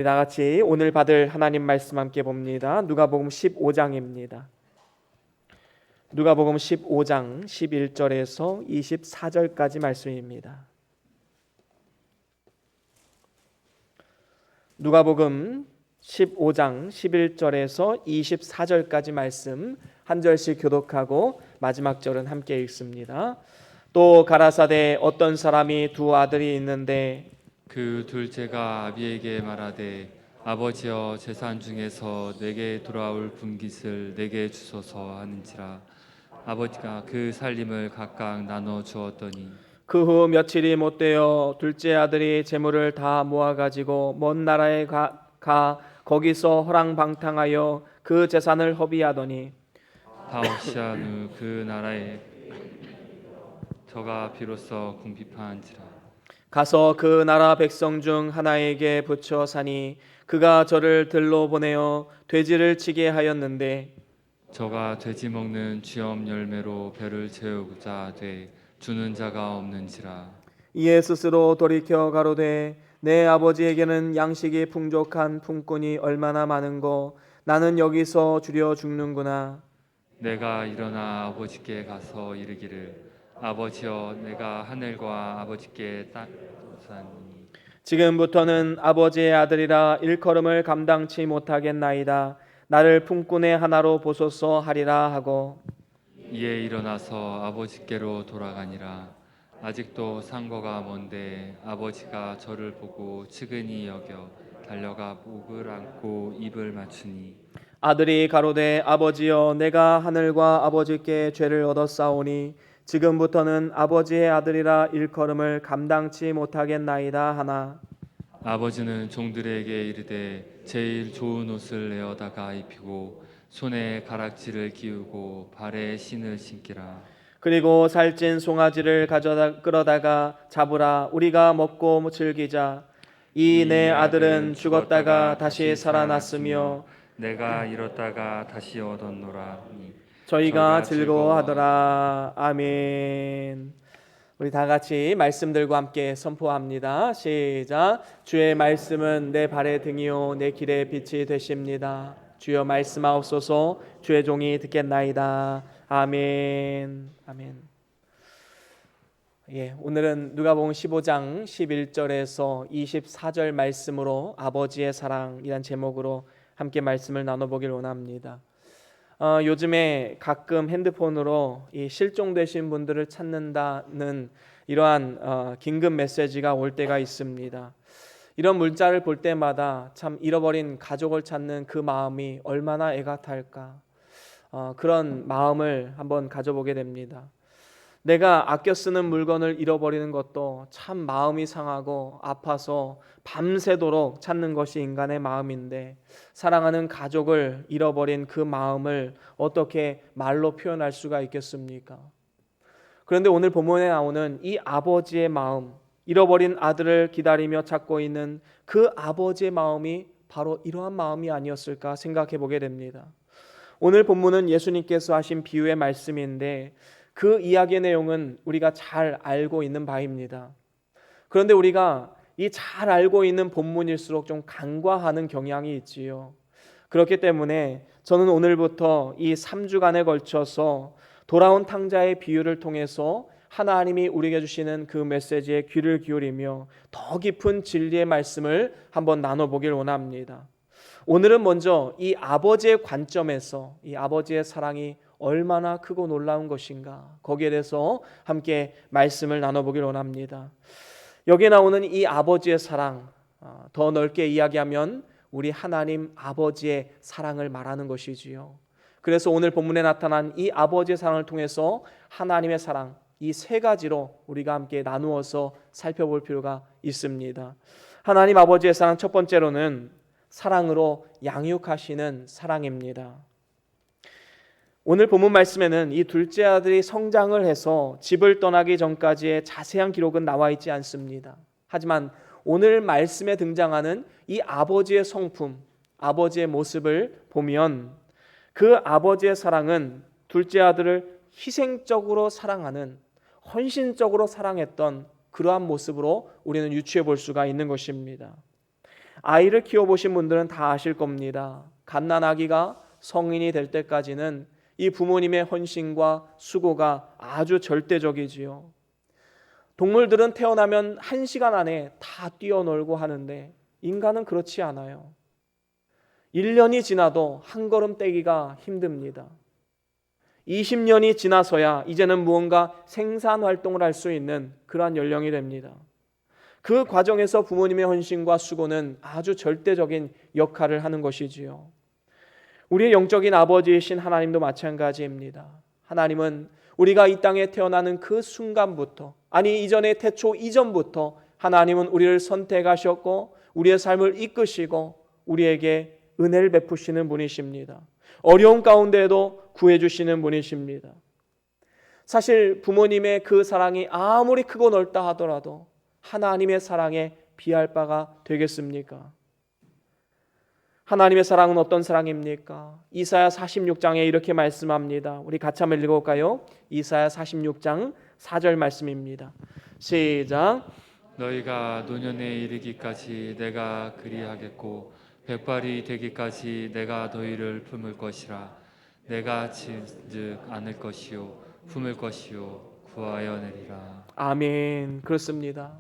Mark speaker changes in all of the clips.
Speaker 1: 다 같이 오늘 받을 하나님 말씀 함께 봅니다. 누가복음 15장입니다. 누가복음 15장 11절에서 24절까지 말씀입니다. 누가복음 15장 11절에서 24절까지 말씀 한 절씩 교독하고 마지막 절은 함께 읽습니다. 또 가라사대 어떤 사람이 두 아들이 있는데
Speaker 2: 그 둘째가 아비에게 말하되 아버지여 재산 중에서 내게 돌아올 분깃을 내게 주소서 하는지라. 아버지가 그 살림을 각각 나눠 주었더니
Speaker 1: 그 후 며칠이 못되어 둘째 아들이 재물을 다 모아가지고 먼 나라에 가 거기서 허랑방탕하여 그 재산을 허비하더니
Speaker 2: 다오시한 후 그 나라에 저가 비로소 궁핍한지라.
Speaker 1: 가서 그 나라 백성 중 하나에게 붙여 사니 그가 저를 들러 보내어 돼지를 치게 하였는데
Speaker 2: 저가 돼지 먹는 쥐엄 열매로 배를 채우고자 돼 주는 자가 없는지라.
Speaker 1: 이에 스스로 돌이켜 가로되 내 아버지에게는 양식이 풍족한 품꾼이 얼마나 많은고 나는 여기서 주려 죽는구나.
Speaker 2: 내가 일어나 아버지께 가서 이르기를 아버지여 내가 하늘과 아버지께 땅사니
Speaker 1: 지금부터는 아버지의 아들이라 일컬음을 감당치 못하겠나이다. 나를 품꾼의 하나로 보소서 하리라 하고
Speaker 2: 이에 일어나서 아버지께로 돌아가니라. 아직도 상거가 먼데 아버지가 저를 보고 측은히 여겨 달려가 목을 안고 입을 맞추니
Speaker 1: 아들이 가로되 아버지여 내가 하늘과 아버지께 죄를 얻었사오니 지금부터는 아버지의 아들이라 일컬음을 감당치 못하겠나이다 하나
Speaker 2: 아버지는 종들에게 이르되 제일 좋은 옷을 내어다가 입히고 손에 가락지를 끼우고 발에 신을 신기라.
Speaker 1: 그리고 살찐 송아지를 가져다 끌어다가 잡으라 우리가 먹고 즐기자. 이 내 아들은 죽었다가 다시 살아났으며
Speaker 2: 내가 잃었다가 다시 얻었노라.
Speaker 1: 저희가 즐거워하더라. 아멘. 우리 다 같이 말씀 들고 함께 선포합니다. 시작. 주의 말씀은 내 발의 등이요 내 길의 빛이 되십니다. 주여 말씀하옵소서. 주의 종이 듣겠나이다. 아멘. 아멘. 예, 오늘은 누가복음 15장 11절에서 24절 말씀으로 아버지의 사랑이란 제목으로 함께 말씀을 나눠보길 원합니다. 요즘에 가끔 핸드폰으로 이 실종되신 분들을 찾는다는 이러한 긴급 메시지가 올 때가 있습니다. 이런 문자를 볼 때마다 참 잃어버린 가족을 찾는 그 마음이 얼마나 애가 탈까. 그런 마음을 한번 가져보게 됩니다. 내가 아껴 쓰는 물건을 잃어버리는 것도 참 마음이 상하고 아파서 밤새도록 찾는 것이 인간의 마음인데 사랑하는 가족을 잃어버린 그 마음을 어떻게 말로 표현할 수가 있겠습니까? 그런데 오늘 본문에 나오는 이 아버지의 마음, 잃어버린 아들을 기다리며 찾고 있는 그 아버지의 마음이 바로 이러한 마음이 아니었을까 생각해 보게 됩니다. 오늘 본문은 예수님께서 하신 비유의 말씀인데 그 이야기의 내용은 우리가 잘 알고 있는 바입니다. 그런데 우리가 이 잘 알고 있는 본문일수록 좀 간과하는 경향이 있지요. 그렇기 때문에 저는 오늘부터 이 3주간에 걸쳐서 돌아온 탕자의 비유를 통해서 하나님이 우리에게 주시는 그 메시지에 귀를 기울이며 더 깊은 진리의 말씀을 한번 나눠보길 원합니다. 오늘은 먼저 이 아버지의 관점에서 이 아버지의 사랑이 얼마나 크고 놀라운 것인가 거기에 대해서 함께 말씀을 나눠보길 원합니다. 여기에 나오는 이 아버지의 사랑, 더 넓게 이야기하면 우리 하나님 아버지의 사랑을 말하는 것이지요. 그래서 오늘 본문에 나타난 이 아버지의 사랑을 통해서 하나님의 사랑, 이 세 가지로 우리가 함께 나누어서 살펴볼 필요가 있습니다. 하나님 아버지의 사랑 첫 번째로는 사랑으로 양육하시는 사랑입니다. 오늘 본문 말씀에는 이 둘째 아들이 성장을 해서 집을 떠나기 전까지의 자세한 기록은 나와 있지 않습니다. 하지만 오늘 말씀에 등장하는 이 아버지의 성품, 아버지의 모습을 보면 그 아버지의 사랑은 둘째 아들을 희생적으로 사랑하는, 헌신적으로 사랑했던 그러한 모습으로 우리는 유추해 볼 수가 있는 것입니다. 아이를 키워보신 분들은 다 아실 겁니다. 갓난아기가 성인이 될 때까지는 이 부모님의 헌신과 수고가 아주 절대적이지요. 동물들은 태어나면 1시간 안에 다 뛰어놀고 하는데 인간은 그렇지 않아요. 1년이 지나도 한 걸음 떼기가 힘듭니다. 20년이 지나서야 이제는 무언가 생산 활동을 할 수 있는 그러한 연령이 됩니다. 그 과정에서 부모님의 헌신과 수고는 아주 절대적인 역할을 하는 것이지요. 우리의 영적인 아버지이신 하나님도 마찬가지입니다. 하나님은 우리가 이 땅에 태어나는 그 순간부터, 아니 이전에 태초 이전부터 하나님은 우리를 선택하셨고 우리의 삶을 이끄시고 우리에게 은혜를 베푸시는 분이십니다. 어려운 가운데에도 구해주시는 분이십니다. 사실 부모님의 그 사랑이 아무리 크고 넓다 하더라도 하나님의 사랑에 비할 바가 되겠습니까? 하나님의 사랑은 어떤 사랑입니까? 이사야 46장에 이렇게 말씀합니다. 우리 같이 한번 읽어볼까요? 이사야 46장 4절 말씀입니다. 시작.
Speaker 2: 너희가 노년에 이르기까지 내가 그리하겠고 백발이 되기까지 내가 너희를 품을 것이라. 내가 진즉 안을 것이요 품을 것이요 구하여 내리라.
Speaker 1: 아멘. 그렇습니다.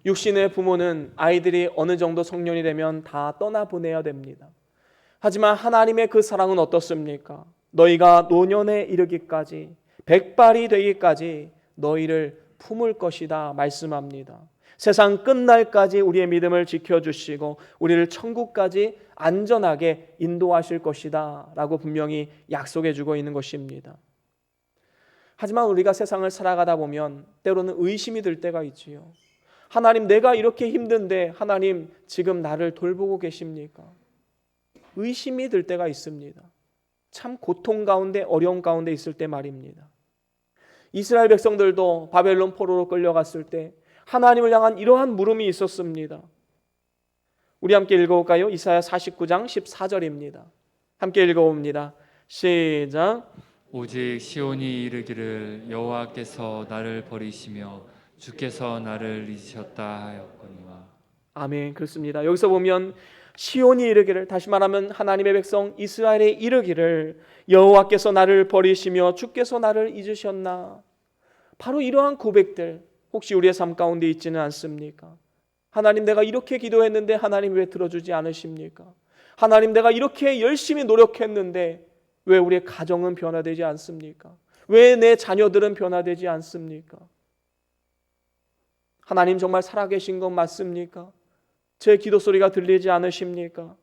Speaker 1: 육신의 부모는 아이들이 어느 정도 성년이 되면 다 떠나보내야 됩니다. 하지만 하나님의 그 사랑은 어떻습니까? 너희가 노년에 이르기까지 백발이 되기까지 너희를 품을 것이다 말씀합니다. 세상 끝날까지 우리의 믿음을 지켜주시고 우리를 천국까지 안전하게 인도하실 것이다 라고 분명히 약속해 주고 있는 것입니다. 하지만 우리가 세상을 살아가다 보면 때로는 의심이 들 때가 있지요. 하나님, 내가 이렇게 힘든데 하나님 지금 나를 돌보고 계십니까? 의심이 들 때가 있습니다. 참 고통 가운데 어려움 가운데 있을 때 말입니다. 이스라엘 백성들도 바벨론 포로로 끌려갔을 때 하나님을 향한 이러한 물음이 있었습니다. 우리 함께 읽어볼까요? 이사야 49장 14절입니다. 함께 읽어봅니다. 시작.
Speaker 2: 오직 시온이 이르기를 여호와께서 나를 버리시며 주께서 나를 잊으셨다 하였거니와.
Speaker 1: 아멘. 그렇습니다. 여기서 보면 시온이 이르기를, 다시 말하면 하나님의 백성 이스라엘이 이르기를 여호와께서 나를 버리시며 주께서 나를 잊으셨나. 바로 이러한 고백들 혹시 우리의 삶 가운데 있지는 않습니까? 하나님, 내가 이렇게 기도했는데 하나님 왜 들어주지 않으십니까? 하나님, 내가 이렇게 열심히 노력했는데 왜 우리의 가정은 변화되지 않습니까? 왜 내 자녀들은 변화되지 않습니까? 하나님 정말 살아계신 건 맞습니까? 제 기도 소리가 들리지 않으십니까?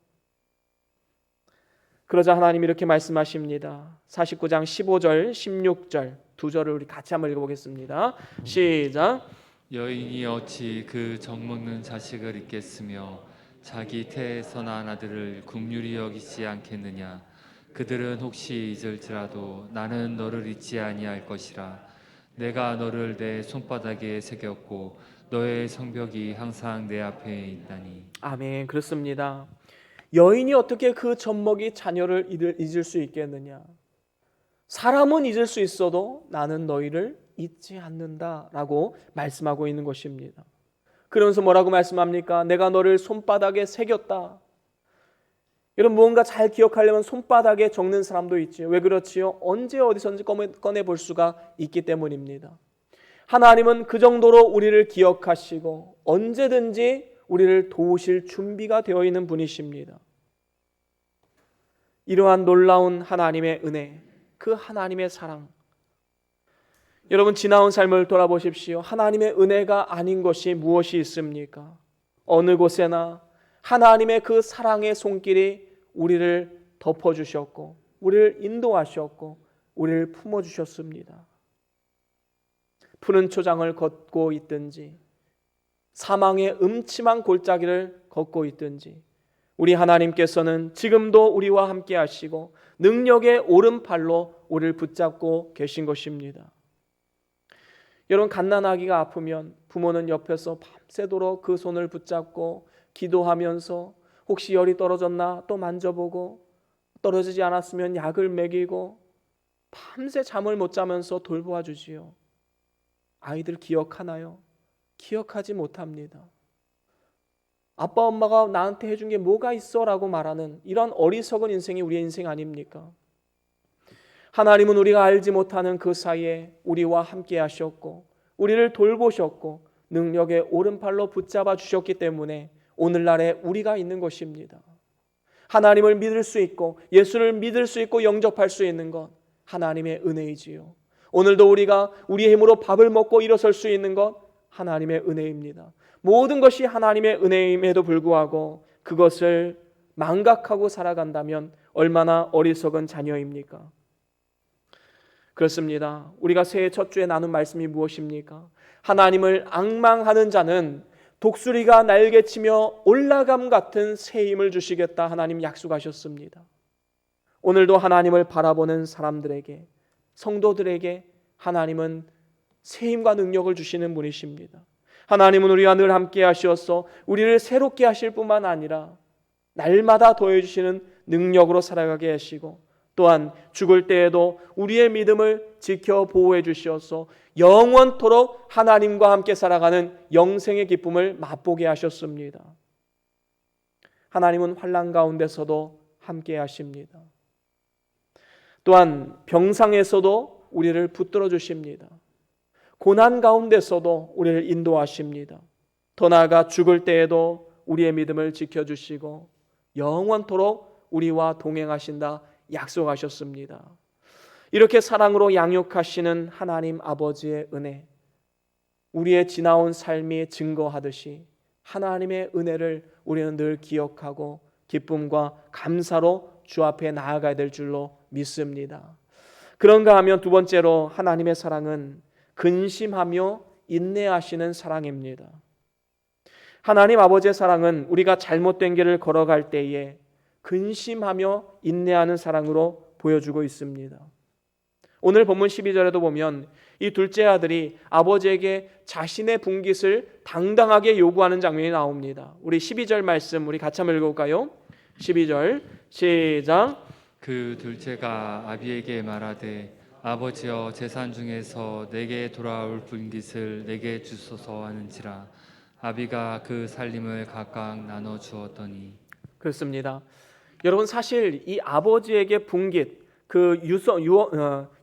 Speaker 1: 그러자 하나님 이렇게 말씀하십니다. 49장 15절 16절 두 절을 우리 같이 한번 읽어보겠습니다. 시작.
Speaker 2: 여인이 어찌 그 정먹는 자식을 잊겠으며 자기 태에서 난 아들을 긍휼히 여기지 않겠느냐. 그들은 혹시 잊을지라도 나는 너를 잊지 아니할 것이라. 내가 너를 내 손바닥에 새겼고 너의 성벽이 항상 내 앞에 있다니.
Speaker 1: 아멘. 그렇습니다. 여인이 어떻게 그 젖먹이 자녀를 잊을 수 있겠느냐. 사람은 잊을 수 있어도 나는 너희를 잊지 않는다라고 말씀하고 있는 것입니다. 그러면서 뭐라고 말씀합니까? 내가 너를 손바닥에 새겼다. 여러분, 무언가 잘 기억하려면 손바닥에 적는 사람도 있지요. 왜 그렇지요? 언제 어디선지 꺼내 볼 수가 있기 때문입니다. 하나님은 그 정도로 우리를 기억하시고 언제든지 우리를 도우실 준비가 되어 있는 분이십니다. 이러한 놀라운 하나님의 은혜, 그 하나님의 사랑, 여러분 지나온 삶을 돌아보십시오. 하나님의 은혜가 아닌 것이 무엇이 있습니까? 어느 곳에나 하나님의 그 사랑의 손길이 우리를 덮어주셨고 우리를 인도하셨고 우리를 품어주셨습니다. 푸른 초장을 걷고 있든지 사망의 음침한 골짜기를 걷고 있든지 우리 하나님께서는 지금도 우리와 함께 하시고 능력의 오른팔로 우리를 붙잡고 계신 것입니다. 여러분, 갓난아기가 아프면 부모는 옆에서 밤새도록 그 손을 붙잡고 기도하면서 혹시 열이 떨어졌나 또 만져보고 떨어지지 않았으면 약을 먹이고 밤새 잠을 못 자면서 돌보아 주지요. 아이들 기억하나요? 기억하지 못합니다. 아빠 엄마가 나한테 해준 게 뭐가 있어? 라고 말하는 이런 어리석은 인생이 우리의 인생 아닙니까? 하나님은 우리가 알지 못하는 그 사이에 우리와 함께 하셨고 우리를 돌보셨고 능력의 오른팔로 붙잡아 주셨기 때문에 오늘날에 우리가 있는 것입니다. 하나님을 믿을 수 있고 예수를 믿을 수 있고 영접할 수 있는 것 하나님의 은혜이지요. 오늘도 우리가 우리의 힘으로 밥을 먹고 일어설 수 있는 것 하나님의 은혜입니다. 모든 것이 하나님의 은혜임에도 불구하고 그것을 망각하고 살아간다면 얼마나 어리석은 자녀입니까? 그렇습니다. 우리가 새해 첫 주에 나눈 말씀이 무엇입니까? 하나님을 앙망하는 자는 독수리가 날개치며 올라감 같은 새 힘을 주시겠다 하나님 약속하셨습니다. 오늘도 하나님을 바라보는 사람들에게 성도들에게 하나님은 새 힘과 능력을 주시는 분이십니다. 하나님은 우리와 늘 함께 하시어서 우리를 새롭게 하실 뿐만 아니라 날마다 더해주시는 능력으로 살아가게 하시고 또한 죽을 때에도 우리의 믿음을 지켜 보호해 주시어서 영원토록 하나님과 함께 살아가는 영생의 기쁨을 맛보게 하셨습니다. 하나님은 환난 가운데서도 함께 하십니다. 또한 병상에서도 우리를 붙들어 주십니다. 고난 가운데서도 우리를 인도하십니다. 더 나아가 죽을 때에도 우리의 믿음을 지켜주시고 영원토록 우리와 동행하신다 약속하셨습니다. 이렇게 사랑으로 양육하시는 하나님 아버지의 은혜, 우리의 지나온 삶이 증거하듯이 하나님의 은혜를 우리는 늘 기억하고 기쁨과 감사로 주 앞에 나아가야 될 줄로 믿습니다. 그런가 하면 두 번째로 하나님의 사랑은 근심하며 인내하시는 사랑입니다. 하나님 아버지의 사랑은 우리가 잘못된 길을 걸어갈 때에 근심하며 인내하는 사랑으로 보여주고 있습니다. 오늘 본문 12절에도 보면 이 둘째 아들이 아버지에게 자신의 분깃을 당당하게 요구하는 장면이 나옵니다. 우리 12절 말씀 우리 같이 한번 읽어볼까요? 12절 시작.
Speaker 2: 그 둘째가 아비에게 말하되 아버지여 재산 중에서 내게 돌아올 분깃을 내게 주소서 하는지라. 아비가 그 살림을 각각 나눠 주었더니.
Speaker 1: 그렇습니다. 여러분 사실 이 아버지에게 분깃 그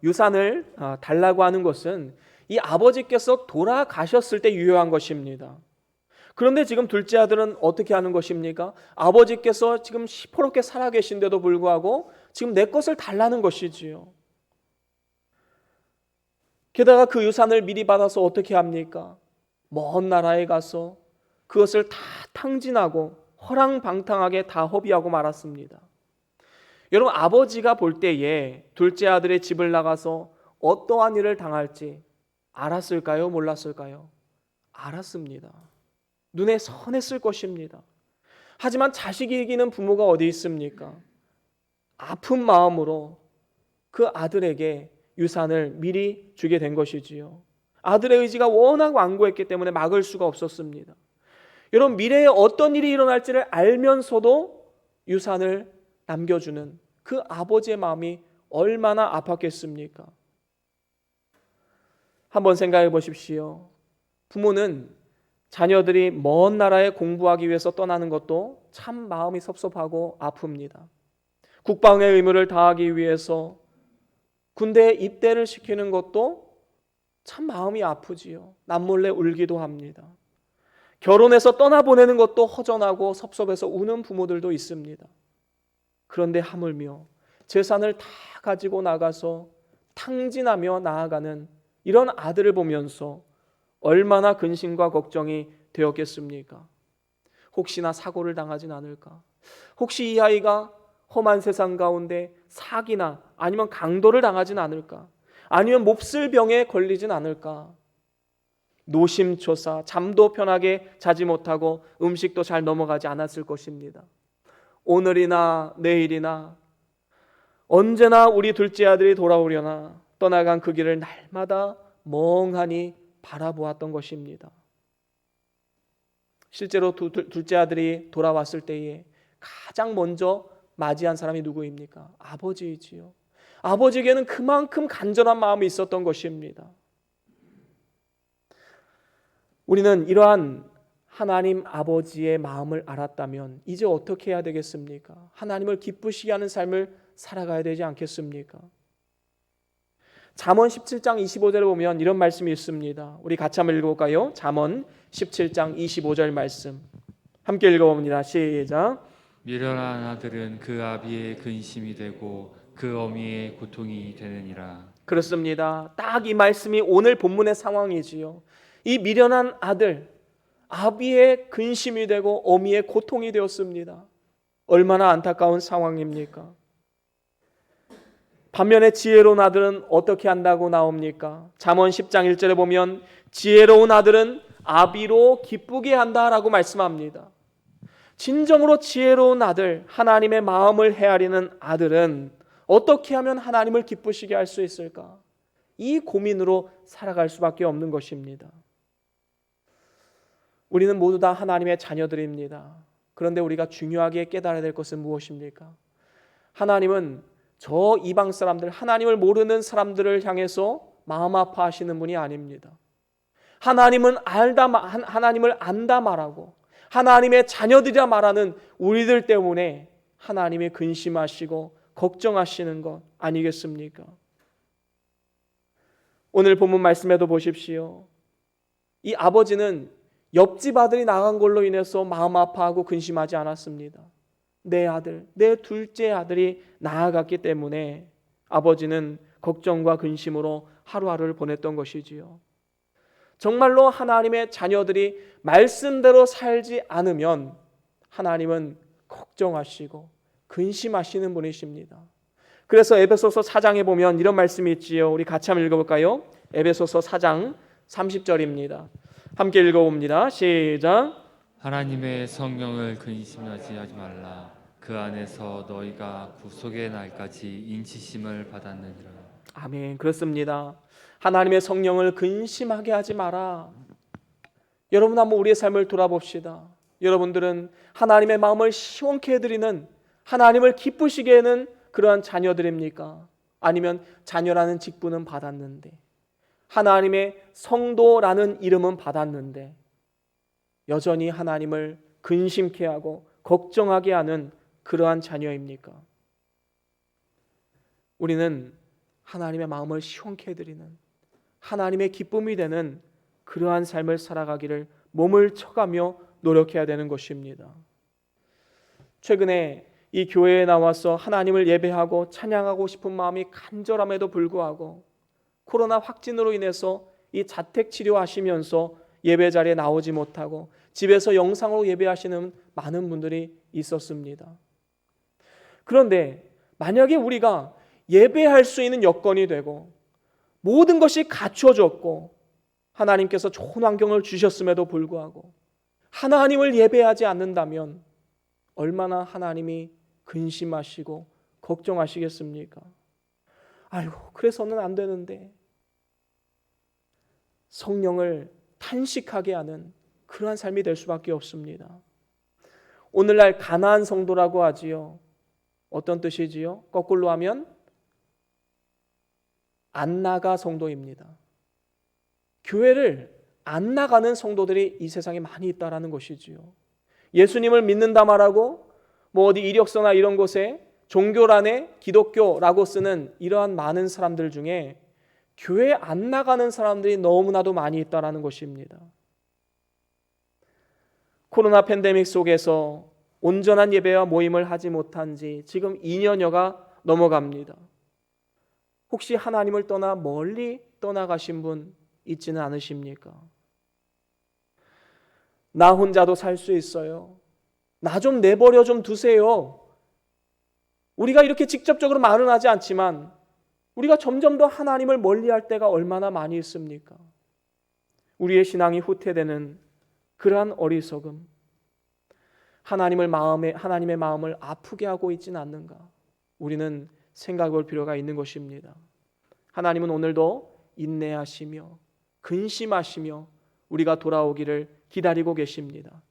Speaker 1: 유산을 달라고 하는 것은 이 아버지께서 돌아가셨을 때 유효한 것입니다. 그런데 지금 둘째 아들은 어떻게 하는 것입니까? 아버지께서 지금 시퍼렇게 살아계신데도 불구하고 지금 내 것을 달라는 것이지요. 게다가 그 유산을 미리 받아서 어떻게 합니까? 먼 나라에 가서 그것을 다 탕진하고 허랑방탕하게 다 허비하고 말았습니다. 여러분 아버지가 볼 때에 둘째 아들의 집을 나가서 어떠한 일을 당할지 알았을까요? 몰랐을까요? 알았습니다. 눈에 선했을 것입니다. 하지만 자식이 이기는 부모가 어디 있습니까? 아픈 마음으로 그 아들에게 유산을 미리 주게 된 것이지요. 아들의 의지가 워낙 완고했기 때문에 막을 수가 없었습니다. 여러분 미래에 어떤 일이 일어날지를 알면서도 유산을 남겨주는 그 아버지의 마음이 얼마나 아팠겠습니까? 한번 생각해 보십시오. 부모는 자녀들이 먼 나라에 공부하기 위해서 떠나는 것도 참 마음이 섭섭하고 아픕니다. 국방의 의무를 다하기 위해서 군대에 입대를 시키는 것도 참 마음이 아프지요. 남몰래 울기도 합니다. 결혼해서 떠나보내는 것도 허전하고 섭섭해서 우는 부모들도 있습니다. 그런데 하물며 재산을 다 가지고 나가서 탕진하며 나아가는 이런 아들을 보면서 얼마나 근심과 걱정이 되었겠습니까? 혹시나 사고를 당하진 않을까? 혹시 이 아이가 험한 세상 가운데 사기나 아니면 강도를 당하진 않을까? 아니면 몹쓸 병에 걸리진 않을까? 노심초사, 잠도 편하게 자지 못하고 음식도 잘 넘어가지 않았을 것입니다. 오늘이나 내일이나 언제나 우리 둘째 아들이 돌아오려나 떠나간 그 길을 날마다 멍하니 바라보았던 것입니다. 실제로 둘째 아들이 돌아왔을 때에 가장 먼저 맞이한 사람이 누구입니까? 아버지이지요. 아버지에게는 그만큼 간절한 마음이 있었던 것입니다. 우리는 이러한 하나님 아버지의 마음을 알았다면 이제 어떻게 해야 되겠습니까? 하나님을 기쁘시게 하는 삶을 살아가야 되지 않겠습니까? 잠언 17장 25절을 보면 이런 말씀이 있습니다. 우리 같이 한번 읽어볼까요? 잠언 17장 25절 말씀 함께 읽어봅니다. 시작.
Speaker 2: 미련한 아들은 그 아비의 근심이 되고 그 어미의 고통이 되느니라.
Speaker 1: 그렇습니다. 딱 이 말씀이 오늘 본문의 상황이지요. 이 미련한 아들, 아비의 근심이 되고 어미의 고통이 되었습니다. 얼마나 안타까운 상황입니까? 반면에 지혜로운 아들은 어떻게 한다고 나옵니까? 잠언 10장 1절에 보면 지혜로운 아들은 아비로 기쁘게 한다라고 말씀합니다. 진정으로 지혜로운 아들, 하나님의 마음을 헤아리는 아들은 어떻게 하면 하나님을 기쁘시게 할 수 있을까? 이 고민으로 살아갈 수밖에 없는 것입니다. 우리는 모두 다 하나님의 자녀들입니다. 그런데 우리가 중요하게 깨달아야 될 것은 무엇입니까? 하나님은 저 이방 사람들, 하나님을 모르는 사람들을 향해서 마음 아파하시는 분이 아닙니다. 하나님을 안다 말하고 하나님의 자녀들이라 말하는 우리들 때문에 하나님이 근심하시고 걱정하시는 것 아니겠습니까? 오늘 본문 말씀에도 보십시오. 이 아버지는 옆집 아들이 나간 걸로 인해서 마음 아파하고 근심하지 않았습니다. 내 아들, 내 둘째 아들이 나아갔기 때문에 아버지는 걱정과 근심으로 하루하루를 보냈던 것이지요. 정말로 하나님의 자녀들이 말씀대로 살지 않으면 하나님은 걱정하시고 근심하시는 분이십니다. 그래서 에베소서 4장에 보면 이런 말씀이 있지요. 우리 같이 한번 읽어볼까요? 에베소서 4장 30절입니다. 함께 읽어봅니다. 시작.
Speaker 2: 하나님의 성령을 근심하지 하지 말라. 그 안에서 너희가 구속의 날까지 인치심을 받았느니라.
Speaker 1: 아멘. 그렇습니다. 하나님의 성령을 근심하게 하지 마라. 여러분 한번 우리의 삶을 돌아봅시다. 여러분들은 하나님의 마음을 시원케 해드리는, 하나님을 기쁘시게 하는 그러한 자녀들입니까? 아니면 자녀라는 직분은 받았는데, 하나님의 성도라는 이름은 받았는데 여전히 하나님을 근심케 하고 걱정하게 하는 그러한 자녀입니까? 우리는 하나님의 마음을 시원케 해드리는, 하나님의 기쁨이 되는 그러한 삶을 살아가기를 몸을 쳐가며 노력해야 되는 것입니다. 최근에 이 교회에 나와서 하나님을 예배하고 찬양하고 싶은 마음이 간절함에도 불구하고 코로나 확진으로 인해서 이 자택 치료하시면서 예배 자리에 나오지 못하고 집에서 영상으로 예배하시는 많은 분들이 있었습니다. 그런데 만약에 우리가 예배할 수 있는 여건이 되고 모든 것이 갖춰졌고 하나님께서 좋은 환경을 주셨음에도 불구하고 하나님을 예배하지 않는다면 얼마나 하나님이 근심하시고 걱정하시겠습니까? 아이고, 그래서는 안 되는데. 성령을 탄식하게 하는 그러한 삶이 될 수밖에 없습니다. 오늘날 가나안 성도라고 하지요. 어떤 뜻이지요? 거꾸로 하면 안 나가 성도입니다. 교회를 안 나가는 성도들이 이 세상에 많이 있다라는 것이지요. 예수님을 믿는다 말하고 어디 이력서나 이런 곳에 종교란에 기독교라고 쓰는 이러한 많은 사람들 중에 교회 안 나가는 사람들이 너무나도 많이 있다라는 것입니다. 코로나 팬데믹 속에서 온전한 예배와 모임을 하지 못한 지 지금 2년여가 넘어갑니다. 혹시 하나님을 떠나 멀리 떠나가신 분 있지는 않으십니까? 나 혼자도 살 수 있어요. 나 좀 내버려 좀 두세요. 우리가 이렇게 직접적으로 말은 하지 않지만 우리가 점점 더 하나님을 멀리할 때가 얼마나 많이 있습니까? 우리의 신앙이 후퇴되는 그러한 어리석음, 하나님의 마음을 아프게 하고 있지는 않는가? 우리는 생각해 볼 필요가 있는 것입니다. 하나님은 오늘도 인내하시며 근심하시며 우리가 돌아오기를 기다리고 계십니다.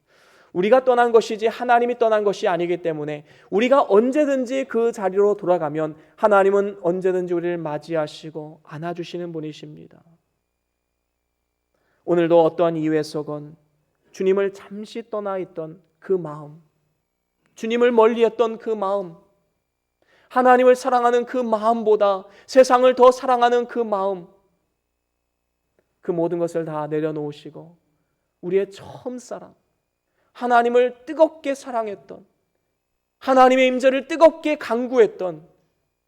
Speaker 1: 우리가 떠난 것이지 하나님이 떠난 것이 아니기 때문에 우리가 언제든지 그 자리로 돌아가면 하나님은 언제든지 우리를 맞이하시고 안아주시는 분이십니다. 오늘도 어떠한 이유에서건 주님을 잠시 떠나 있던 그 마음, 주님을 멀리했던 그 마음, 하나님을 사랑하는 그 마음보다 세상을 더 사랑하는 그 마음, 그 모든 것을 다 내려놓으시고 우리의 처음 사랑, 하나님을 뜨겁게 사랑했던, 하나님의 임재를 뜨겁게 간구했던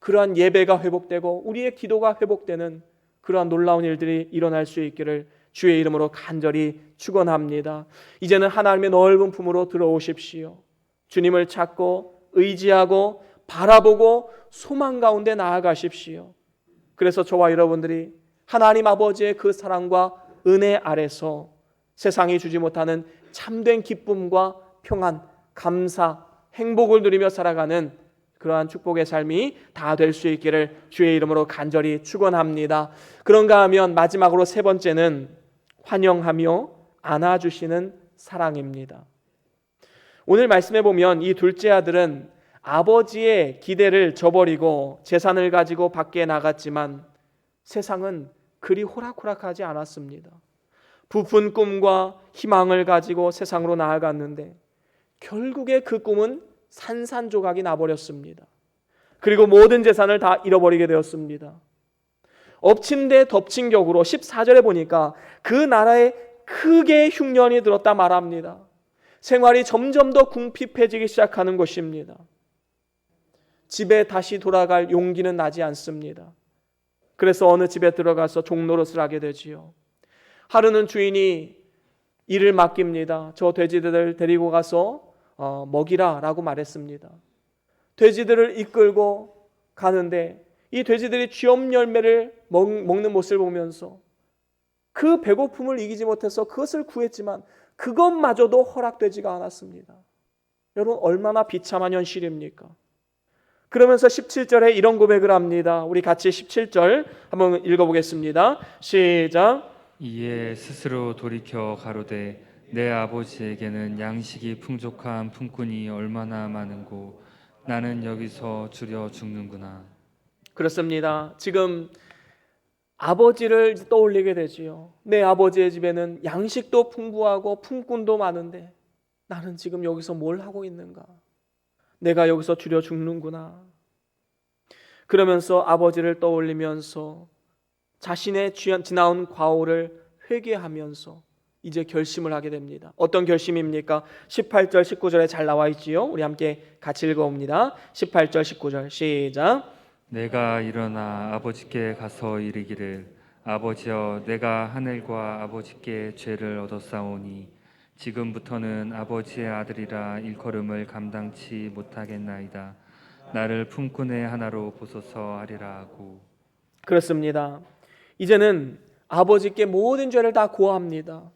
Speaker 1: 그러한 예배가 회복되고 우리의 기도가 회복되는 그러한 놀라운 일들이 일어날 수 있기를 주의 이름으로 간절히 축원합니다. 이제는 하나님의 넓은 품으로 들어오십시오. 주님을 찾고 의지하고 바라보고 소망 가운데 나아가십시오. 그래서 저와 여러분들이 하나님 아버지의 그 사랑과 은혜 아래서 세상이 주지 못하는 참된 기쁨과 평안, 감사, 행복을 누리며 살아가는 그러한 축복의 삶이 다 될 수 있기를 주의 이름으로 간절히 축원합니다. 그런가 하면 마지막으로 세 번째는 환영하며 안아주시는 사랑입니다. 오늘 말씀해 보면 이 둘째 아들은 아버지의 기대를 저버리고 재산을 가지고 밖에 나갔지만 세상은 그리 호락호락하지 않았습니다. 부푼 꿈과 희망을 가지고 세상으로 나아갔는데 결국에 그 꿈은 산산조각이 나버렸습니다. 그리고 모든 재산을 다 잃어버리게 되었습니다. 엎친 데 덮친 격으로 14절에 보니까 그 나라에 크게 흉년이 들었다 말합니다. 생활이 점점 더 궁핍해지기 시작하는 것입니다. 집에 다시 돌아갈 용기는 나지 않습니다. 그래서 어느 집에 들어가서 종노릇을 하게 되지요. 하루는 주인이 일을 맡깁니다. 저 돼지들을 데리고 가서 먹이라 라고 말했습니다. 돼지들을 이끌고 가는데 이 돼지들이 쥐엄 열매를 먹는 모습을 보면서 그 배고픔을 이기지 못해서 그것을 구했지만 그것마저도 허락되지가 않았습니다. 여러분 얼마나 비참한 현실입니까? 그러면서 17절에 이런 고백을 합니다. 우리 같이 17절 한번 읽어보겠습니다. 시작.
Speaker 2: 이에 스스로 돌이켜 가로되 내 아버지에게는 양식이 풍족한 품꾼이 얼마나 많은고 나는 여기서 줄여 죽는구나.
Speaker 1: 그렇습니다. 지금 아버지를 떠올리게 되지요. 내 아버지의 집에는 양식도 풍부하고 품꾼도 많은데 나는 지금 여기서 뭘 하고 있는가? 내가 여기서 줄여 죽는구나. 그러면서 아버지를 떠올리면서 자신의 지나온 과오를 회개하면서 이제 결심을 하게 됩니다. 어떤 결심입니까? 18절 19절에 잘 나와 있지요. 우리 함께 같이 읽어봅니다. 18절 19절 시작.
Speaker 2: 내가 일어나 아버지께 가서 이르기를 아버지여 내가 하늘과 아버지께 죄를 얻었사오니 지금부터는 아버지의 아들이라 일컬음을 감당치 못하겠나이다. 나를 품꾼의 하나로 보소서 하리라 하고.
Speaker 1: 그렇습니다. 이제는 아버지께 모든 죄를 다 고합니다.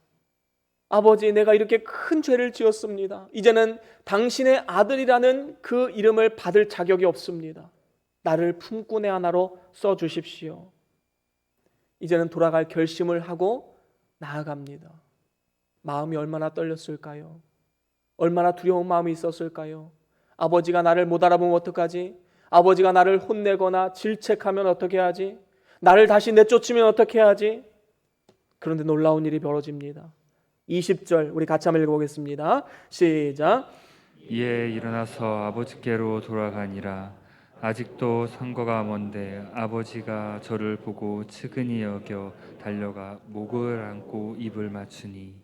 Speaker 1: 아버지, 내가 이렇게 큰 죄를 지었습니다. 이제는 당신의 아들이라는 그 이름을 받을 자격이 없습니다. 나를 품꾼의 하나로 써주십시오. 이제는 돌아갈 결심을 하고 나아갑니다. 마음이 얼마나 떨렸을까요? 얼마나 두려운 마음이 있었을까요? 아버지가 나를 못 알아보면 어떡하지? 아버지가 나를 혼내거나 질책하면 어떻게 하지? 나를 다시 내쫓으면 어떻게 하지? 그런데 놀라운 일이 벌어집니다. 20절 우리 같이 한번 읽어보겠습니다. 시작.
Speaker 2: 이에 일어나서 아버지께로 돌아가니라. 아직도 상거가 먼데 아버지가 저를 보고 측은히 여겨 달려가 목을 안고 입을 맞추니.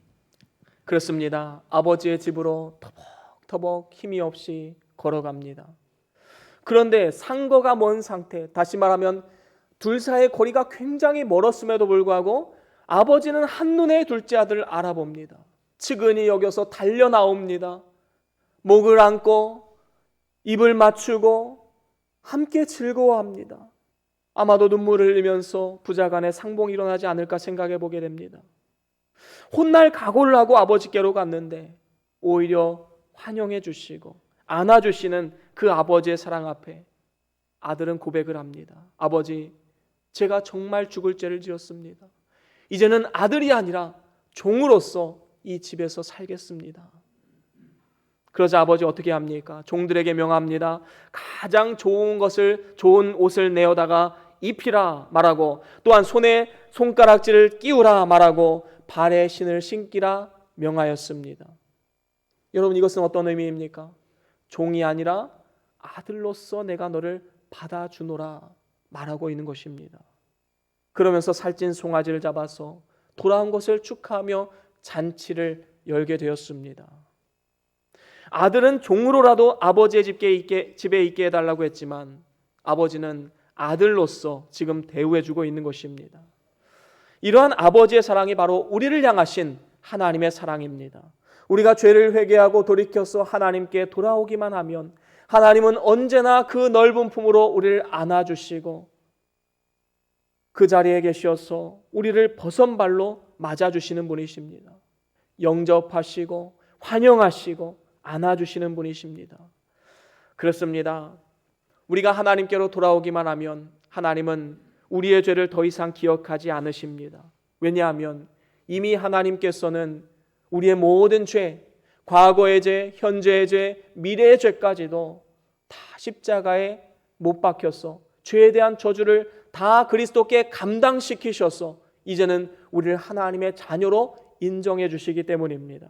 Speaker 1: 그렇습니다. 아버지의 집으로 터벅터벅 힘이 없이 걸어갑니다. 그런데 상거가 먼 상태, 다시 말하면 둘 사이의 거리가 굉장히 멀었음에도 불구하고 아버지는 한눈에 둘째 아들을 알아봅니다. 측은히 여겨서 달려 나옵니다. 목을 안고 입을 맞추고 함께 즐거워합니다. 아마도 눈물을 흘리면서 부자간에 상봉이 일어나지 않을까 생각해 보게 됩니다. 혼날 각오를 하고 아버지께로 갔는데 오히려 환영해 주시고 안아주시는 그 아버지의 사랑 앞에 아들은 고백을 합니다. 아버지, 제가 정말 죽을 죄를 지었습니다. 이제는 아들이 아니라 종으로서 이 집에서 살겠습니다. 그러자 아버지 어떻게 합니까? 종들에게 명합니다. 가장 좋은 옷을 내어다가 입히라 말하고, 또한 손에 손가락질을 끼우라 말하고, 발에 신을 신기라 명하였습니다. 여러분, 이것은 어떤 의미입니까? 종이 아니라 아들로서 내가 너를 받아주노라 말하고 있는 것입니다. 그러면서 살찐 송아지를 잡아서 돌아온 것을 축하하며 잔치를 열게 되었습니다. 아들은 종으로라도 아버지의 집에 있게 해달라고 했지만 아버지는 아들로서 지금 대우해주고 있는 것입니다. 이러한 아버지의 사랑이 바로 우리를 향하신 하나님의 사랑입니다. 우리가 죄를 회개하고 돌이켜서 하나님께 돌아오기만 하면 하나님은 언제나 그 넓은 품으로 우리를 안아주시고 그 자리에 계셔서 우리를 버선발로 맞아주시는 분이십니다. 영접하시고 환영하시고 안아주시는 분이십니다. 그렇습니다. 우리가 하나님께로 돌아오기만 하면 하나님은 우리의 죄를 더 이상 기억하지 않으십니다. 왜냐하면 이미 하나님께서는 우리의 모든 죄, 과거의 죄, 현재의 죄, 미래의 죄까지도 다 십자가에 못 박혀서 죄에 대한 저주를 다 그리스도께 감당시키셔서 이제는 우리를 하나님의 자녀로 인정해 주시기 때문입니다.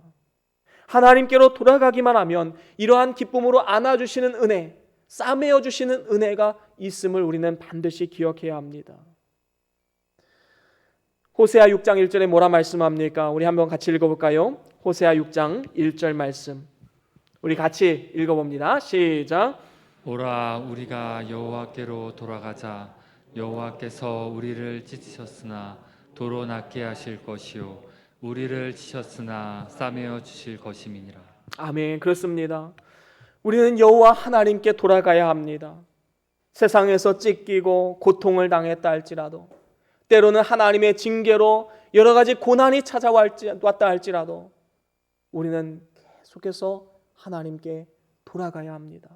Speaker 1: 하나님께로 돌아가기만 하면 이러한 기쁨으로 안아주시는 은혜, 싸매어 주시는 은혜가 있음을 우리는 반드시 기억해야 합니다. 호세아 6장 1절에 뭐라 말씀합니까? 우리 한번 같이 읽어볼까요? 호세아 6장 1절 말씀 우리 같이 읽어봅니다. 시작.
Speaker 2: 오라 우리가 여호와께로 돌아가자. 여호와께서 우리를 찢으셨으나 도로 낫게 하실 것이요 우리를 치셨으나 싸매어 주실 것임이니라.
Speaker 1: 아멘. 그렇습니다. 우리는 여호와 하나님께 돌아가야 합니다. 세상에서 찢기고 고통을 당했다 할지라도 때로는 하나님의 징계로 여러 가지 고난이 찾아왔다 할지라도 우리는 계속해서 하나님께 돌아가야 합니다.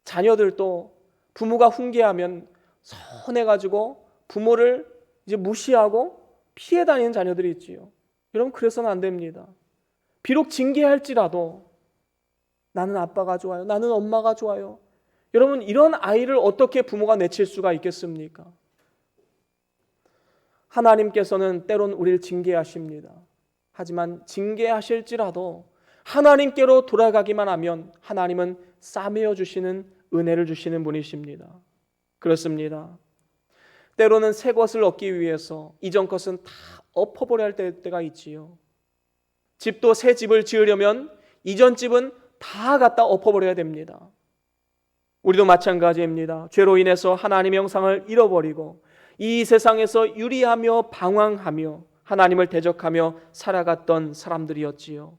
Speaker 1: 자녀들도 부모가 훈계하면 서운해가지고 부모를 이제 무시하고 피해 다니는 자녀들이 있지요. 여러분, 그래서는 안 됩니다. 비록 징계할지라도 나는 아빠가 좋아요. 나는 엄마가 좋아요. 여러분, 이런 아이를 어떻게 부모가 내칠 수가 있겠습니까? 하나님께서는 때론 우리를 징계하십니다. 하지만 징계하실지라도 하나님께로 돌아가기만 하면 하나님은 싸매어 주시는 은혜를 주시는 분이십니다. 그렇습니다. 때로는 새 것을 얻기 위해서 이전 것은 다 엎어버려야 할 때가 있지요. 집도 새 집을 지으려면 이전 집은 다 갖다 엎어버려야 됩니다. 우리도 마찬가지입니다. 죄로 인해서 하나님의 형상을 잃어버리고 이 세상에서 유리하며 방황하며 하나님을 대적하며 살아갔던 사람들이었지요.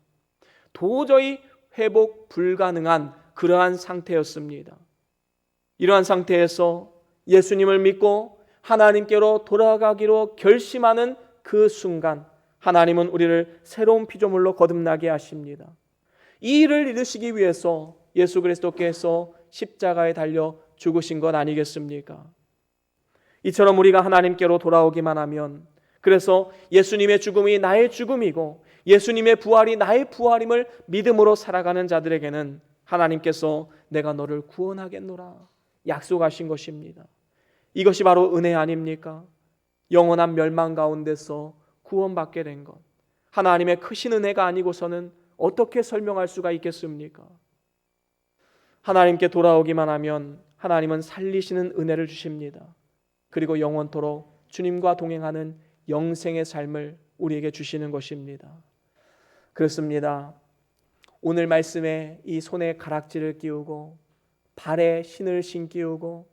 Speaker 1: 도저히 회복 불가능한 그러한 상태였습니다. 이러한 상태에서 예수님을 믿고 하나님께로 돌아가기로 결심하는 그 순간 하나님은 우리를 새로운 피조물로 거듭나게 하십니다. 이 일을 이루시기 위해서 예수 그리스도께서 십자가에 달려 죽으신 것 아니겠습니까? 이처럼 우리가 하나님께로 돌아오기만 하면, 그래서 예수님의 죽음이 나의 죽음이고 예수님의 부활이 나의 부활임을 믿음으로 살아가는 자들에게는 하나님께서 내가 너를 구원하겠노라 약속하신 것입니다. 이것이 바로 은혜 아닙니까? 영원한 멸망 가운데서 구원받게 된 것, 하나님의 크신 은혜가 아니고서는 어떻게 설명할 수가 있겠습니까? 하나님께 돌아오기만 하면 하나님은 살리시는 은혜를 주십니다. 그리고 영원토록 주님과 동행하는 영생의 삶을 우리에게 주시는 것입니다. 그렇습니다. 오늘 말씀에 이 손에 가락지를 끼우고 발에 신을 신기우고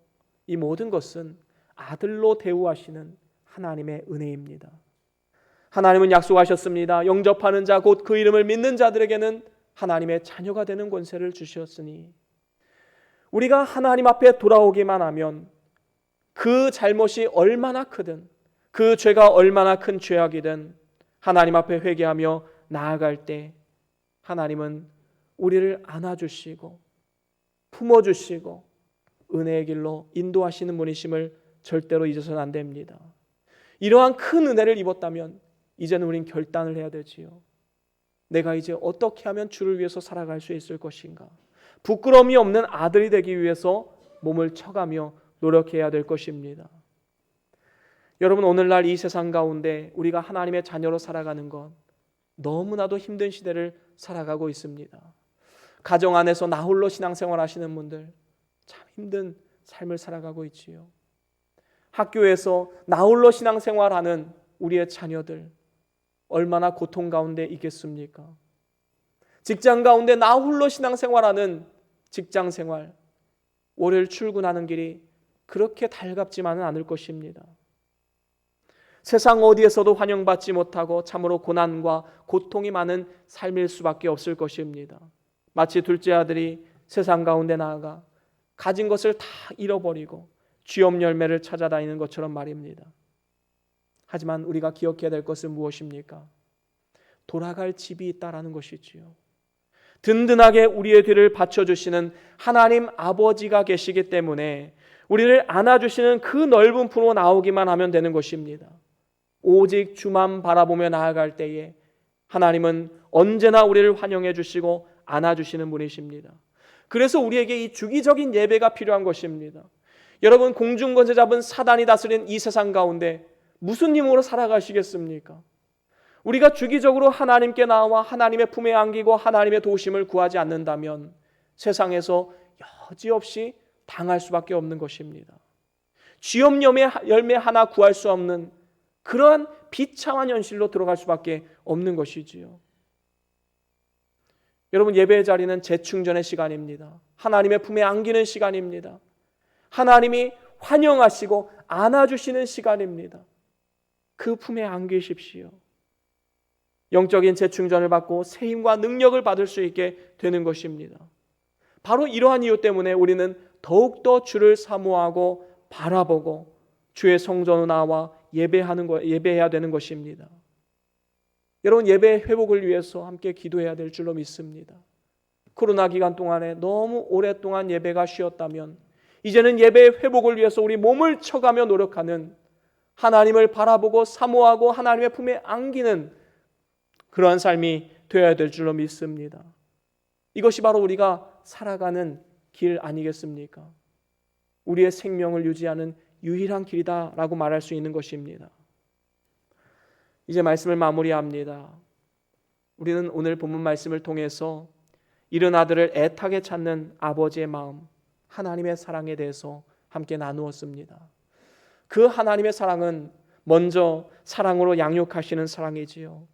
Speaker 1: 이 모든 것은 아들로 대우하시는 하나님의 은혜입니다. 하나님은 약속하셨습니다. 영접하는 자 곧 그 이름을 믿는 자들에게는 하나님의 자녀가 되는 권세를 주셨으니 우리가 하나님 앞에 돌아오기만 하면 그 잘못이 얼마나 크든 그 죄가 얼마나 큰 죄악이든 하나님 앞에 회개하며 나아갈 때 하나님은 우리를 안아주시고 품어주시고 은혜의 길로 인도하시는 분이심을 절대로 잊어서는 안 됩니다. 이러한 큰 은혜를 입었다면 이제는 우린 결단을 해야 되지요. 내가 이제 어떻게 하면 주를 위해서 살아갈 수 있을 것인가? 부끄러움이 없는 아들이 되기 위해서 몸을 쳐가며 노력해야 될 것입니다. 여러분, 오늘날 이 세상 가운데 우리가 하나님의 자녀로 살아가는 것, 너무나도 힘든 시대를 살아가고 있습니다. 가정 안에서 나홀로 신앙생활 하시는 분들 참 힘든 삶을 살아가고 있지요. 학교에서 나홀로 신앙생활하는 우리의 자녀들 얼마나 고통 가운데 있겠습니까? 직장 가운데 나홀로 신앙생활하는 직장생활, 월요일 출근하는 길이 그렇게 달갑지만은 않을 것입니다. 세상 어디에서도 환영받지 못하고 참으로 고난과 고통이 많은 삶일 수밖에 없을 것입니다. 마치 둘째 아들이 세상 가운데 나아가 가진 것을 다 잃어버리고 쥐업 열매를 찾아다니는 것처럼 말입니다. 하지만 우리가 기억해야 될 것은 무엇입니까? 돌아갈 집이 있다라는 것이지요. 든든하게 우리의 뒤를 받쳐주시는 하나님 아버지가 계시기 때문에 우리를 안아주시는 그 넓은 품으로 나오기만 하면 되는 것입니다. 오직 주만 바라보며 나아갈 때에 하나님은 언제나 우리를 환영해 주시고 안아주시는 분이십니다. 그래서 우리에게 이 주기적인 예배가 필요한 것입니다. 여러분, 공중권세 잡은 사단이 다스린 이 세상 가운데 무슨 힘으로 살아가시겠습니까? 우리가 주기적으로 하나님께 나와 하나님의 품에 안기고 하나님의 도우심을 구하지 않는다면 세상에서 여지없이 당할 수밖에 없는 것입니다. 쥐업 열매 하나 구할 수 없는 그러한 비참한 현실로 들어갈 수밖에 없는 것이지요. 여러분, 예배의 자리는 재충전의 시간입니다. 하나님의 품에 안기는 시간입니다. 하나님이 환영하시고 안아주시는 시간입니다. 그 품에 안기십시오. 영적인 재충전을 받고 새 힘과 능력을 받을 수 있게 되는 것입니다. 바로 이러한 이유 때문에 우리는 더욱더 주를 사모하고 바라보고 주의 성전으로 나와 예배해야 되는 것입니다. 여러분, 예배 회복을 위해서 함께 기도해야 될 줄로 믿습니다. 코로나 기간 동안에 너무 오랫동안 예배가 쉬었다면 이제는 예배 회복을 위해서 우리 몸을 쳐가며 노력하는, 하나님을 바라보고 사모하고 하나님의 품에 안기는 그러한 삶이 되어야 될 줄로 믿습니다. 이것이 바로 우리가 살아가는 길 아니겠습니까? 우리의 생명을 유지하는 유일한 길이다라고 말할 수 있는 것입니다. 이제 말씀을 마무리합니다. 우리는 오늘 본문 말씀을 통해서 이른 아들을 애타게 찾는 아버지의 마음, 하나님의 사랑에 대해서 함께 나누었습니다. 그 하나님의 사랑은 먼저 사랑으로 양육하시는 사랑이지요.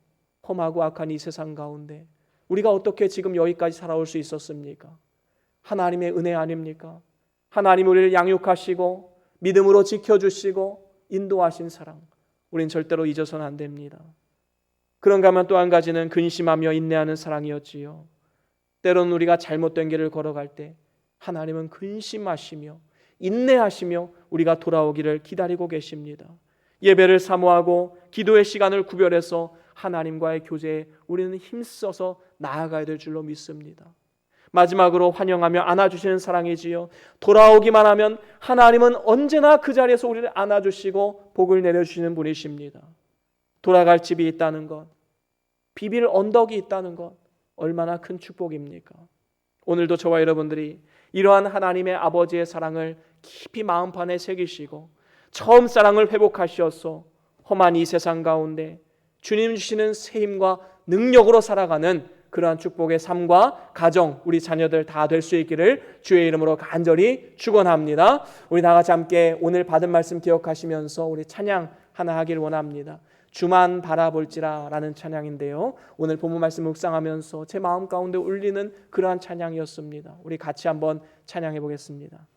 Speaker 1: 험하고 악한 이 세상 가운데 우리가 어떻게 지금 여기까지 살아올 수 있었습니까? 하나님의 은혜 아닙니까? 하나님 우리를 양육하시고 믿음으로 지켜주시고 인도하신 사랑, 우린 절대로 잊어서는 안 됩니다. 그런가 하면 또 한 가지는 근심하며 인내하는 사랑이었지요. 때로는 우리가 잘못된 길을 걸어갈 때 하나님은 근심하시며 인내하시며 우리가 돌아오기를 기다리고 계십니다. 예배를 사모하고 기도의 시간을 구별해서 하나님과의 교제에 우리는 힘써서 나아가야 될 줄로 믿습니다. 마지막으로 환영하며 안아주시는 사랑이지요. 돌아오기만 하면 하나님은 언제나 그 자리에서 우리를 안아주시고 복을 내려주시는 분이십니다. 돌아갈 집이 있다는 것, 비빌 언덕이 있다는 것, 얼마나 큰 축복입니까? 오늘도 저와 여러분들이 이러한 하나님의 아버지의 사랑을 깊이 마음판에 새기시고 처음 사랑을 회복하시어서 험한 이 세상 가운데 주님 주시는 새 힘과 능력으로 살아가는 그러한 축복의 삶과 가정, 우리 자녀들 다 될 수 있기를 주의 이름으로 간절히 축원합니다. 우리 다 같이 함께 오늘 받은 말씀 기억하시면서 우리 찬양 하나 하길 원합니다. 주만 바라볼지라 라는 찬양인데요, 오늘 본문 말씀 묵상하면서 제 마음 가운데 울리는 그러한 찬양이었습니다. 우리 같이 한번 찬양해 보겠습니다.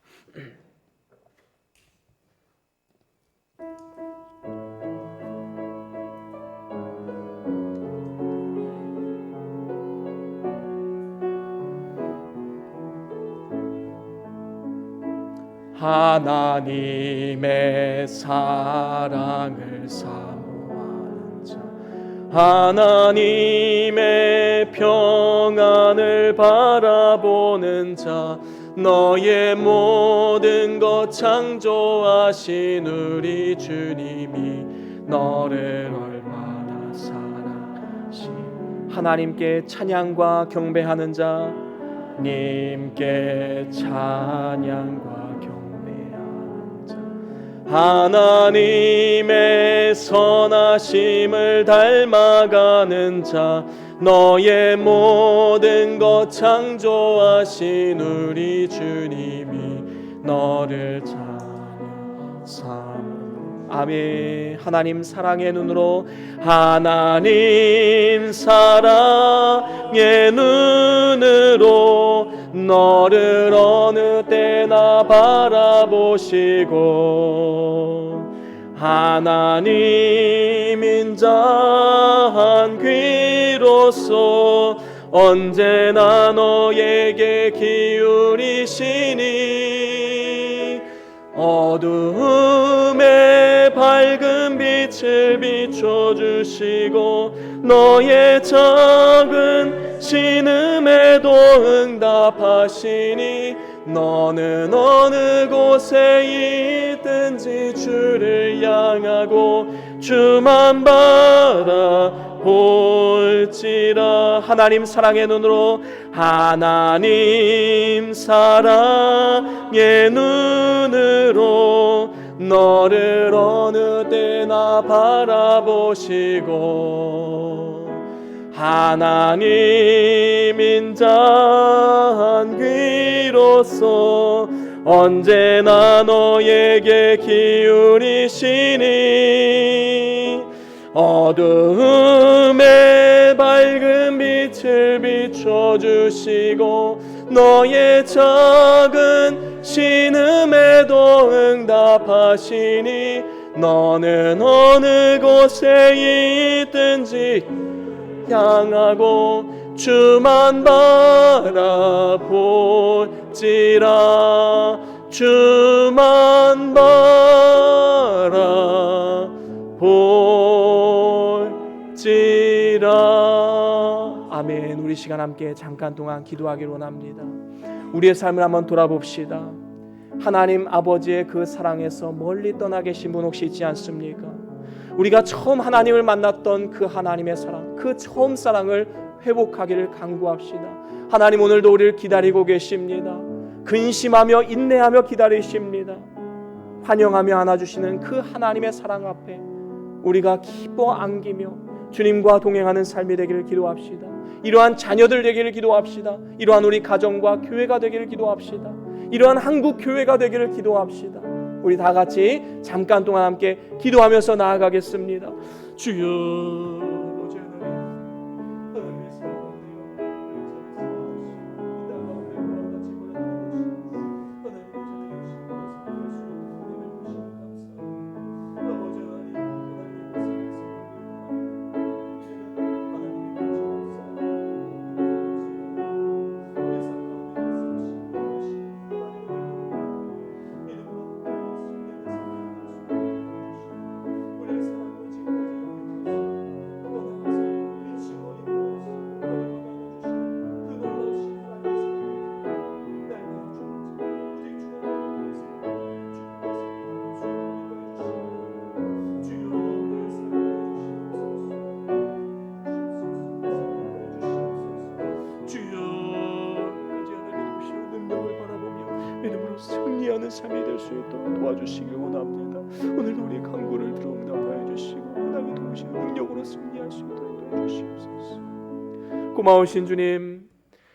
Speaker 1: 하나님의 사랑을 사모하는 자, 하나님의 평안을 바라보는 자, 너의 모든 것 창조하신 우리 주님이 너를 얼마나 사랑하시. 하나님께 찬양과 경배하는 자, 님께 찬양과 하나님의 선하심을 닮아가는 자, 너의 모든 것 창조하신 우리 주님이 너를 자녀 삼으로. 아멘. 하나님 사랑의 눈으로, 하나님 사랑의 눈으로 너를 어느 때나 바라보시고, 하나님 인자한 귀로서 언제나 너에게 기울이시니 어두움에 밝은 빛을 비춰주시고 너의 작은 신음에도 응답하시니 너는 어느 곳에 있든지 주를 향하고 주만 바라볼지라. 하나님 사랑의 눈으로, 하나님 사랑의 눈으로 너를 어느 때나 바라보시고, 하나님 인자한 귀로서 언제나 너에게 기울이시니 어두움에 밝은 빛을 비춰주시고 너의 작은 신음에도 응답하시니 너는 어느 곳에 있든지 향하고 주만 바라볼지라. 주만 바라볼지라. 아멘. 우리 시간 함께 잠깐 동안 기도하기로 원합니다. 우리의 삶을 한번 돌아봅시다. 하나님 아버지의 그 사랑에서 멀리 떠나 계신 분 혹시 있지 않습니까? 우리가 처음 하나님을 만났던 그 하나님의 사랑, 그 처음 사랑을 회복하기를 간구합시다. 하나님 오늘도 우리를 기다리고 계십니다. 근심하며 인내하며 기다리십니다. 환영하며 안아주시는 그 하나님의 사랑 앞에 우리가 기뻐 안기며 주님과 동행하는 삶이 되기를 기도합시다. 이러한 자녀들 되기를 기도합시다. 이러한 우리 가정과 교회가 되기를 기도합시다. 이러한 한국 교회가 되기를 기도합시다. 우리 다 같이 잠깐 동안 함께 기도하면서 나아가겠습니다. 주여, 승리하는 삶이 될 수 있도록 도와주시길 원합니다. 오늘도 우리의 간구를 들어 응답하여 주시고 하나님의 동시에 능력으로 승리할 수 있도록 도와주시옵소서. 고마우신 주님,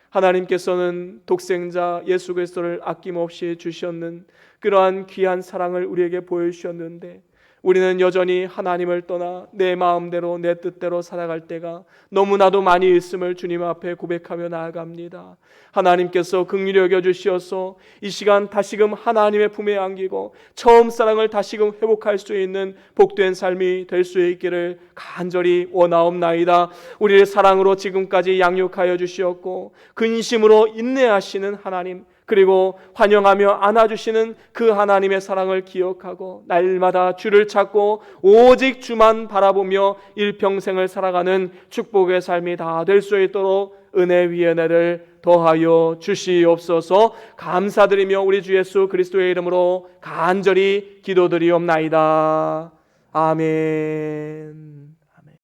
Speaker 1: 하나님께서는 독생자 예수 그리스도를 아낌없이 주셨는 그러한 귀한 사랑을 우리에게 보여주셨는데 우리는 여전히 하나님을 떠나 내 마음대로 내 뜻대로 살아갈 때가 너무나도 많이 있음을 주님 앞에 고백하며 나아갑니다. 하나님께서 긍휼히 여겨주시어서 이 시간 다시금 하나님의 품에 안기고 처음 사랑을 다시금 회복할 수 있는 복된 삶이 될 수 있기를 간절히 원하옵나이다. 우리의 사랑으로 지금까지 양육하여 주시었고 근심으로 인내하시는 하나님, 그리고 환영하며 안아주시는 그 하나님의 사랑을 기억하고 날마다 주를 찾고 오직 주만 바라보며 일평생을 살아가는 축복의 삶이 다 될 수 있도록 은혜 위에 은혜를 더하여 주시옵소서. 감사드리며 우리 주 예수 그리스도의 이름으로 간절히 기도드리옵나이다. 아멘.